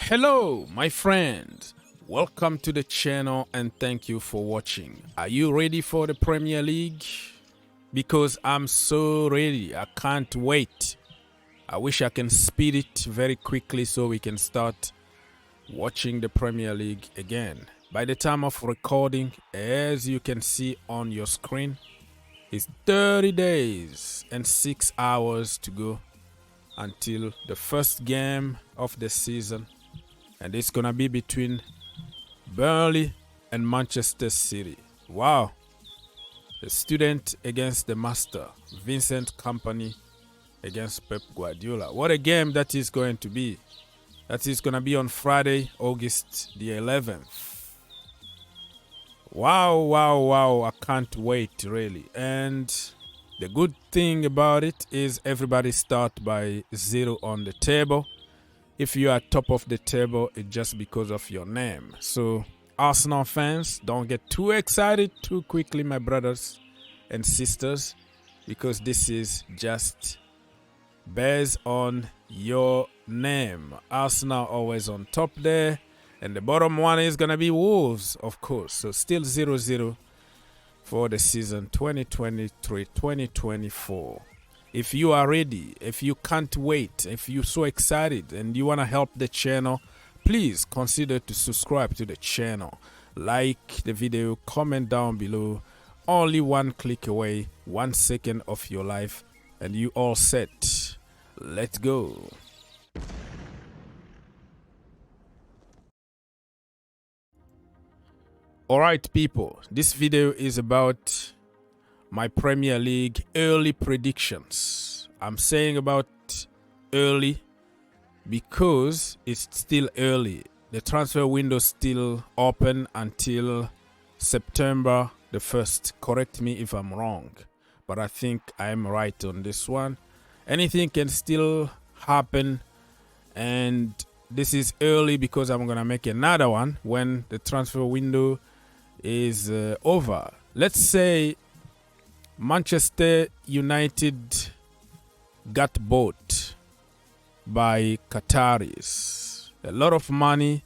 Hello, my friend. Welcome to the channel and thank you for watching. Are you ready for the Premier League? Because I'm so ready. I can't wait. I wish I can speed it very quickly so we can start watching the Premier League again. By the time of recording, as you can see on your screen, it's 30 days and 6 hours to go until the first game of the season. And it's going to be between Burnley and Manchester City. Wow. The student against the master. Vincent Kompany against Pep Guardiola. What a game that is going to be. That is going to be on Friday, August the 11th. Wow. I can't wait, really. And the good thing about it is everybody start by 0 on the table. If you are top of the table, it's just because of your name. So, Arsenal fans, don't get too excited too quickly, my brothers and sisters, because this is just based on your name. Arsenal always on top there, and the bottom one is going to be Wolves, of course. So, still 0-0 for the season 2023-2024. If you are ready, if you can't wait, if you're so excited and you want to help the channel, please consider to subscribe to the channel. Like the video, comment down below. Only one click away, 1 second of your life, and you all set. Let's go. Alright people, this video is about my Premier League early predictions. I'm saying about early because it's still early. The transfer window is still open until September the 1st. Correct me if I'm wrong, but I think I am right on this one. Anything can still happen, and this is early because I'm gonna make another one when the transfer window is over. Let's say Manchester United got bought by Qataris. A lot of money,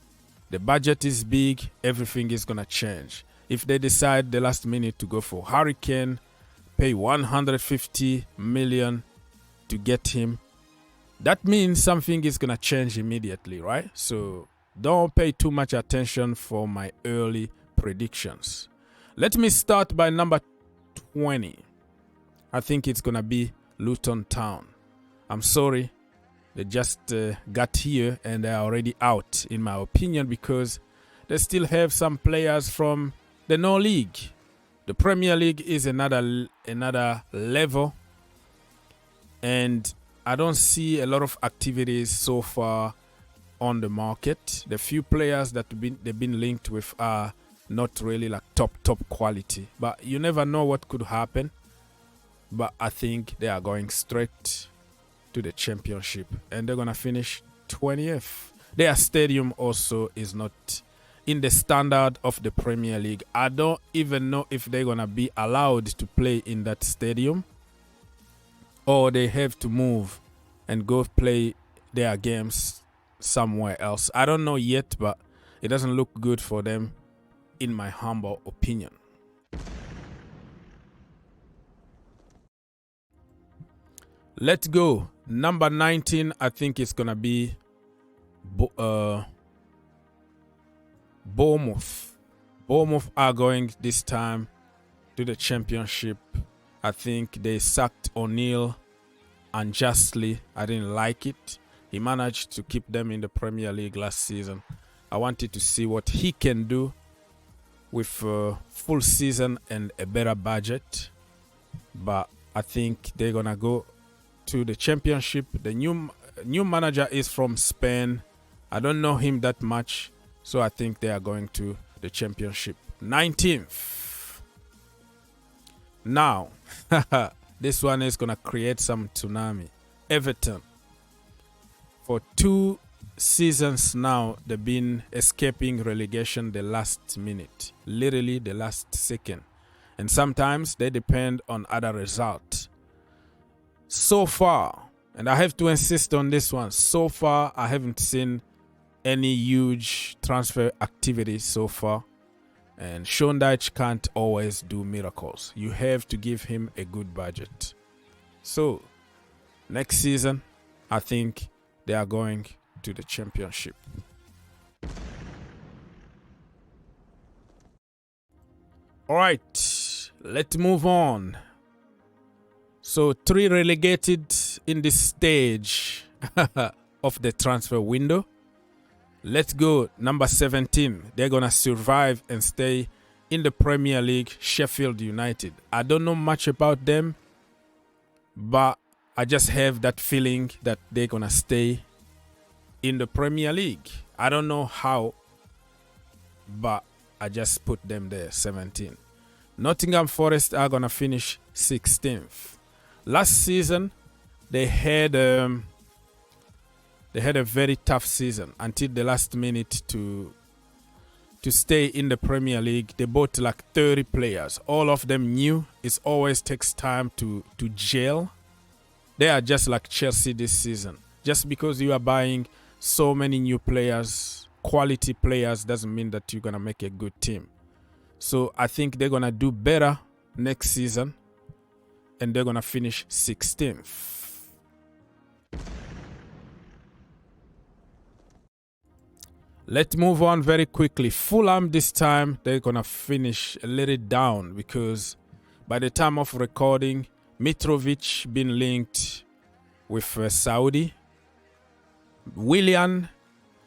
the budget is big, everything is gonna change. If they decide the last minute to go for Harry Kane, pay 150 million to get him, that means something is gonna change immediately, right? So don't pay too much attention for my early predictions. Let me start by number 20. I think it's gonna be Luton Town. I'm sorry, they just got here and they're already out, in my opinion, because they still have some players from the No League. The Premier League is another level, and I don't see a lot of activities so far on the market. The few players that they've been linked with are not really like top quality, but you never know what could happen. But I think they are going straight to the championship and they're gonna finish 20th. Their stadium also is not in the standard of the Premier League. I don't even know if they're gonna be allowed to play in that stadium, or they have to move and go play their games somewhere else. I don't know yet, but it doesn't look good for them, in my humble opinion. Let's go. Number 19, I think it's going to be Bournemouth. Bournemouth are going this time to the championship. I think they sacked O'Neill unjustly. I didn't like it. He managed to keep them in the Premier League last season. I wanted to see what he can do with a full season and a better budget. But I think they're going to go to the championship. The new manager is from Spain. I don't know him that much, so I think they are going to the championship. 19th. Now, this one is going to create some tsunami. Everton. For 2 seasons now, they've been escaping relegation the last minute, literally the last second. And sometimes they depend on other results. So far, and I have to insist on this one, so far I haven't seen any huge transfer activity so far. And Sean Dyche can't always do miracles. You have to give him a good budget. So, next season, I think they are going to the championship. All right, let's move on. So, 3 relegated in this stage of the transfer window. Let's go. Number 17. They're going to survive and stay in the Premier League, Sheffield United. I don't know much about them, but I just have that feeling that they're going to stay in the Premier League. I don't know how, but I just put them there, 17. Nottingham Forest are going to finish 16th. Last season, they had a very tough season until the last minute to stay in the Premier League. They bought like 30 players. All of them new. It always takes time to gel. They are just like Chelsea this season. Just because you are buying so many new players, quality players, doesn't mean that you're going to make a good team. So I think they're going to do better next season. And they're going to finish 16th. Let's move on very quickly. Fulham this time, they're going to finish a little down because by the time of recording, Mitrovic been linked with Saudi. Willian,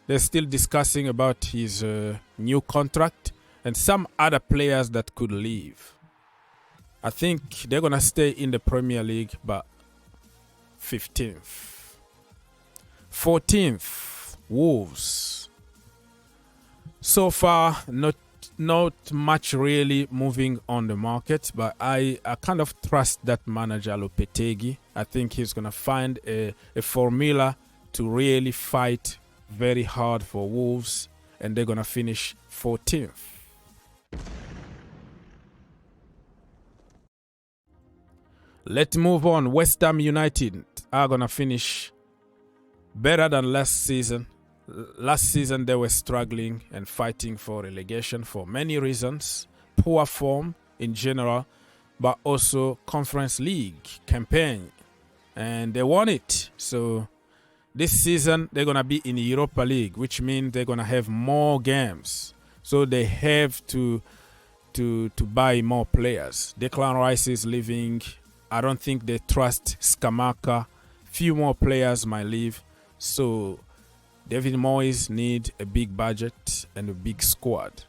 they're still discussing about his new contract and some other players that could leave. I think they're going to stay in the Premier League, but 15th. 14th, Wolves. So far, not much really moving on the market, but I kind of trust that manager Lopetegui. I think he's going to find a formula to really fight very hard for Wolves, and they're going to finish 14th. Let's move on. West Ham United are going to finish better than last season. Last season, they were struggling and fighting for relegation for many reasons. Poor form in general, but also Conference League campaign. And they won it. So this season, they're going to be in the Europa League, which means they're going to have more games. So they have to buy more players. Declan Rice is leaving. I don't think they trust Scamacca. Few more players might leave. So David Moyes need a big budget and a big squad.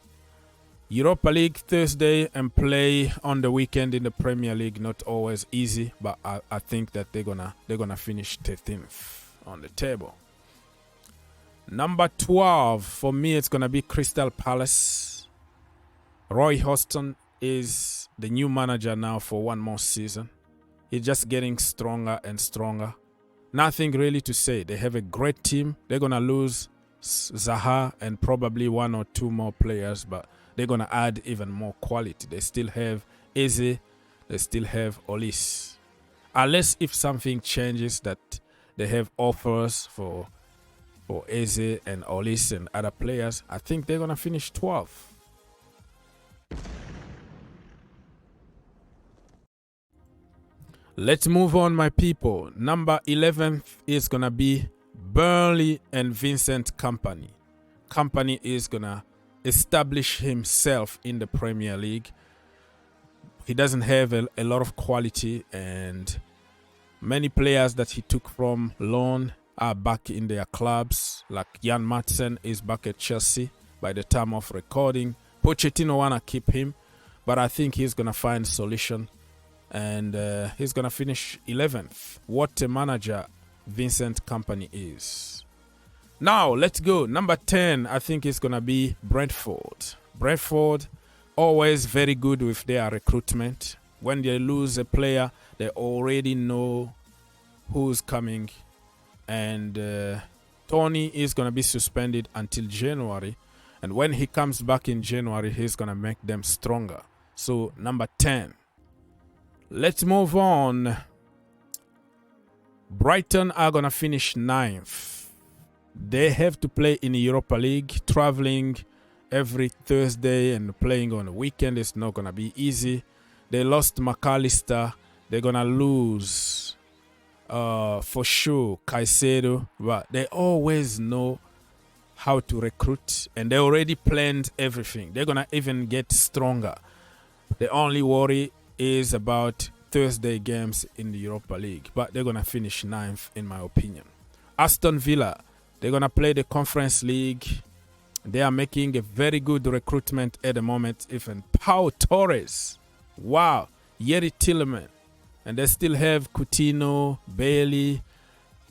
Europa League Thursday and play on the weekend in the Premier League. Not always easy, but I think that they're gonna finish 13th on the table. Number 12 for me, it's gonna be Crystal Palace. Roy Hodgson is the new manager now for one more season. He's just getting stronger and stronger. Nothing really to say. They have a great team. They're going to lose Zaha and probably 1 or 2 more players, but they're going to add even more quality. They still have Eze. They still have Olise. Unless if something changes that they have offers for Eze and Olise and other players, I think they're going to finish 12th. Let's move on, my people. Number 11th is going to be Burnley and Vincent Kompany. Kompany is going to establish himself in the Premier League. He doesn't have a lot of quality, and many players that he took from loan are back in their clubs. Like Jan Madsen is back at Chelsea by the time of recording. Pochettino want to keep him, but I think he's going to find a solution. And he's going to finish 11th. What a manager Vincent Kompany is. Now, let's go. Number 10, I think it's going to be Brentford. Brentford, always very good with their recruitment. When they lose a player, they already know who's coming. And Tony is going to be suspended until January. And when he comes back in January, he's going to make them stronger. So, number 10. Let's move on. Brighton are going to finish 9th. They have to play in the Europa League, traveling every Thursday and playing on the weekend is not going to be easy. They lost McAllister. They're going to lose, for sure, Caicedo. But they always know how to recruit, and they already planned everything. They're going to even get stronger. The only worry is about Thursday games in the Europa League, but they're going to finish 9th, in my opinion. Aston Villa, they're going to play the Conference League. They are making a very good recruitment at the moment. Even Pau Torres. Wow. Yeri Tillman. And they still have Coutinho, Bailey,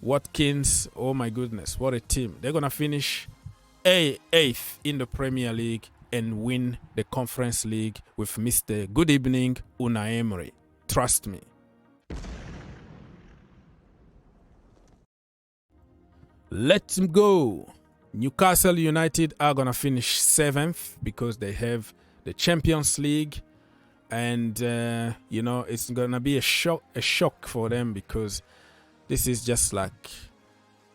Watkins. Oh my goodness. What a team. They're going to finish 8th in the Premier League and win the Conference League with Mr. Good Evening Unai Emery. Trust me. Let's go. Newcastle United are going to finish 7th because they have the Champions League. And, it's going to be a shock for them because this is just like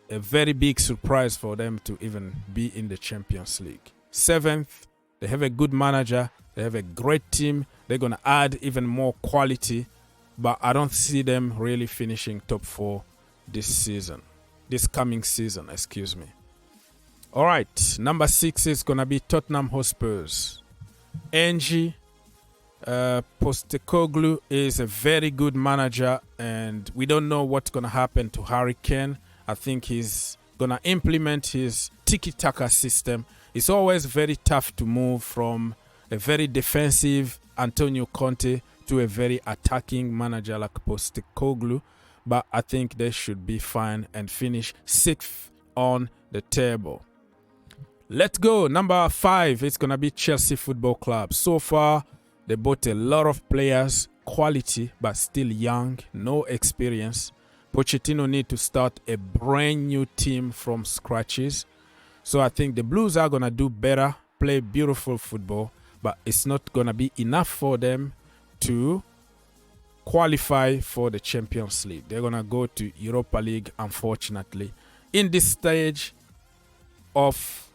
a very big surprise for them to even be in the Champions League. 7th, they have a good manager. They have a great team. They're going to add even more quality. But I don't see them really finishing top 4 this coming season, excuse me. All right, number 6 is going to be Tottenham Hotspurs. Ange Postecoglou is a very good manager, and we don't know what's going to happen to Harry Kane. I think he's going to implement his tiki-taka system. It's always very tough to move from a very defensive Antonio Conte to a very attacking manager like Postecoglou, but I think they should be fine and finish 6th on the table. Let's go. Number 5, it's going to be Chelsea Football Club. So far, they bought a lot of players, quality, but still young, no experience. Pochettino need to start a brand new team from scratches. So I think the Blues are going to do better, play beautiful football, but it's not going to be enough for them to qualify for the Champions League. They're going to go to Europa League, unfortunately, in this stage of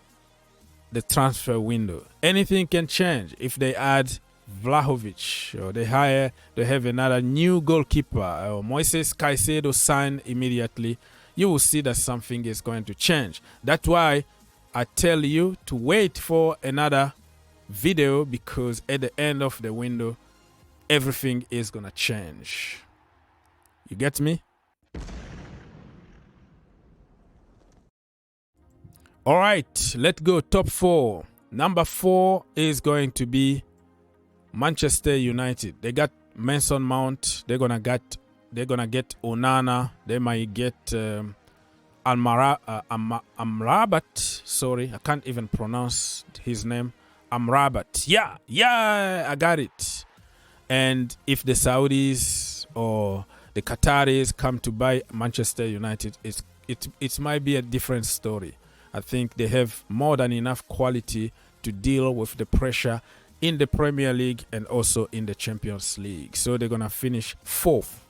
the transfer window. Anything can change. If they add Vlahovic or they have another new goalkeeper, or Moises Caicedo signed immediately, you will see that something is going to change. That's why I tell you to wait for another video, because at the end of the window, everything is going to change. You get me? All right, let's go. Top 4. Number 4 is going to be Manchester United. They got Mason Mount. They're gonna get Onana. They might get Amrabat. Sorry, I can't even pronounce his name. Amrabat. Yeah, I got it. And if the Saudis or the Qataris come to buy Manchester United, it might be a different story. I think they have more than enough quality to deal with the pressure in the Premier League and also in the Champions League. So they're going to finish 4th.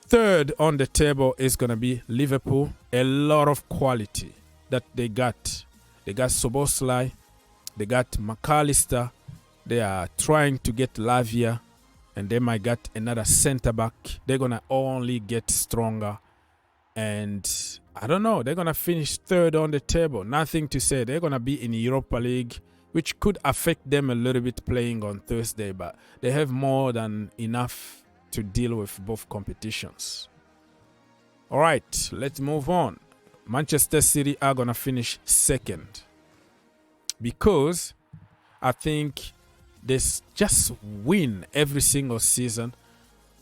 3rd on the table is going to be Liverpool. A lot of quality that they got. They got Szoboszlai. They got McAllister. They are trying to get Lavia. And they might get another centre-back. They're going to only get stronger. And I don't know. They're going to finish 3rd on the table. Nothing to say. They're going to be in Europa League, which could affect them a little bit playing on Thursday. But they have more than enough to deal with both competitions. All right, let's move on. Manchester City are going to finish 2nd. Because I think they just win every single season.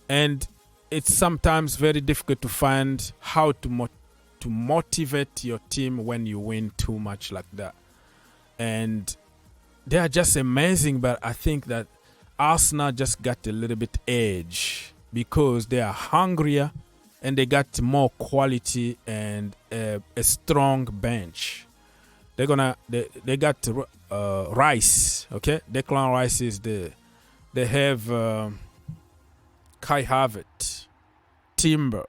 And it's sometimes very difficult to find how to motivate your team when you win too much like that. And they are just amazing, but I think that Arsenal just got a little bit edge because they are hungrier and they got more quality and a strong bench. They got Rice, okay? Declan Rice is there. They have Kai Havertz, Timber,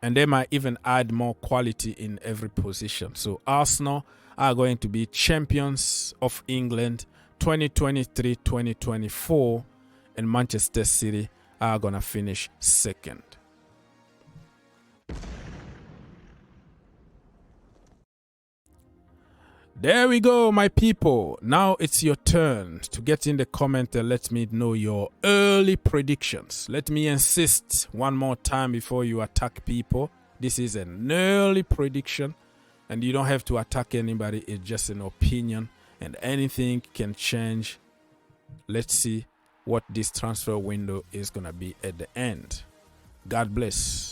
And they might even add more quality in every position. So Arsenal are going to be champions of England 2023-2024, and Manchester City are going to finish second. There we go, my people. Now it's your turn to get in the comment and let me know your early predictions. Let me insist one more time before you attack people. This is an early prediction, and you don't have to attack anybody. It's just an opinion, and anything can change. Let's see what this transfer window is going to be at the end. God bless.